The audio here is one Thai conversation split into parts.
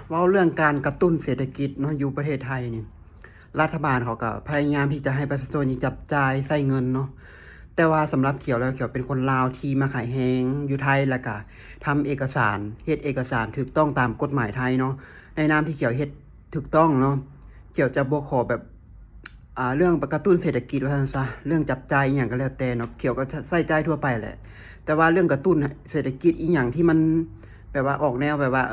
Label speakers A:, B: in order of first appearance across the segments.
A: เว้าเรื่องการกระตุ้นเศรษฐกิจเนาะอยู่ประเทศไทยนี่รัฐบาลเขาก็พยายามที่จะให้ประชาชนนี่จับจ่ายใช้เงินเนาะแต่ว่าสำหรับเขียวแล้วเขียวเป็นคนลาวที่มาขายแฮงอยู่ไทยแล้วก็ทำเอกสารเฮ็ดเอกสารถูกต้องตามกฎหมายไทยเนาะในนามที่เขียวเฮ็ดถูกต้องเนาะเขียวจะบ่ขอแบบเรื่องกระตุ้นเศรษฐกิจว่าซั่นซะเรื่องจับจ่ายอีหยังก็แล้วแต่เนาะเขียวก็ใช้จ่ายทั่วไปแหละแต่ว่าเรื่องกระตุ้นเศรษฐกิจอีหยังที่มันแบบว่าออกแนวแบบว่า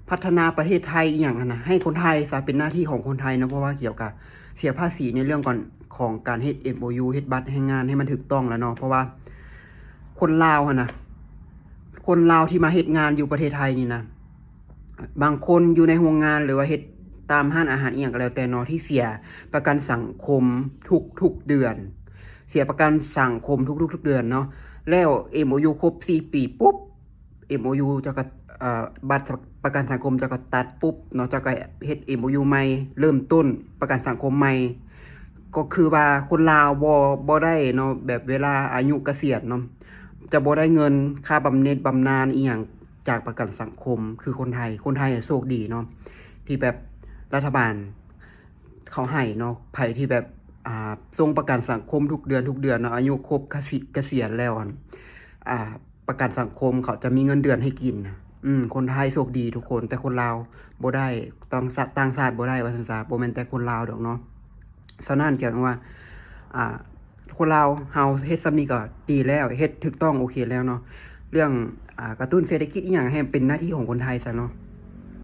A: พัฒนาประเทศไทยอหย่างนั้นนะให้คนไทยซะเป็นหน้าที่ของคนไทยนะเพราะว่าเกี่ยวกับเสียภาษีในเรื่องก่อนของการเฮ็ด MOU เฮ็ดบัตรแรงงานให้มันถูกต้องแล้วเนาะเพราะว่าคนลาวนะคนลาวที่มาเฮ็ดงานอยู่ประเทศไทยนี่นะบางคนอยู่ในโรงงานหรือว่าเฮ็ดตามร้านอาหารอีหยังก็แล้วแต่เนาะที่เสียประกันสังคมทุกๆเดือนเสียประกันสังคมทุกๆเดือนเนาะแล้ว MOU ครบ4ปีปุ๊บ MOU จะก็บัตรประกันสังคมจะก็ตัดปุ๊บเนาะจะก็เฮ็ด MOU ใหม่เริ่มต้นประกันสังคมใหม่ก็คือว่าคนลาวบ่ได้เนาะแบบเวลาอายุเกษียณเนาะจะบ่ได้เงินค่าบำเหน็จบำนาญอีหยังจากประกันสังคมคือคนไทยโชคดีเนาะที่แบบรัฐบาลเขาให้เนาะไผที่แบบส่งประกันสังคมทุกเดือนเนาะอายุครบเกษียณแล้วประกันสังคมเขาจะมีเงินเดือนให้กินคนไทยโชคดีทุกคนแต่คนลาวบ่ได้ต้องต่างชาติบ่ได้ว่าซั่นซะบ่แม่นแต่คนลาวดอกเนาะฉะนั้นเกี่ยวกับว่าคนลาวเฮาเฮ็ดส่ำนี้ก็ดีแล้วเฮ็ดถูกต้องโอเคแล้วเนาะเรื่องกระตุ้นเศรษฐกิจอีหยังให้เป็นหน้าที่ของคนไทยซะเนาะ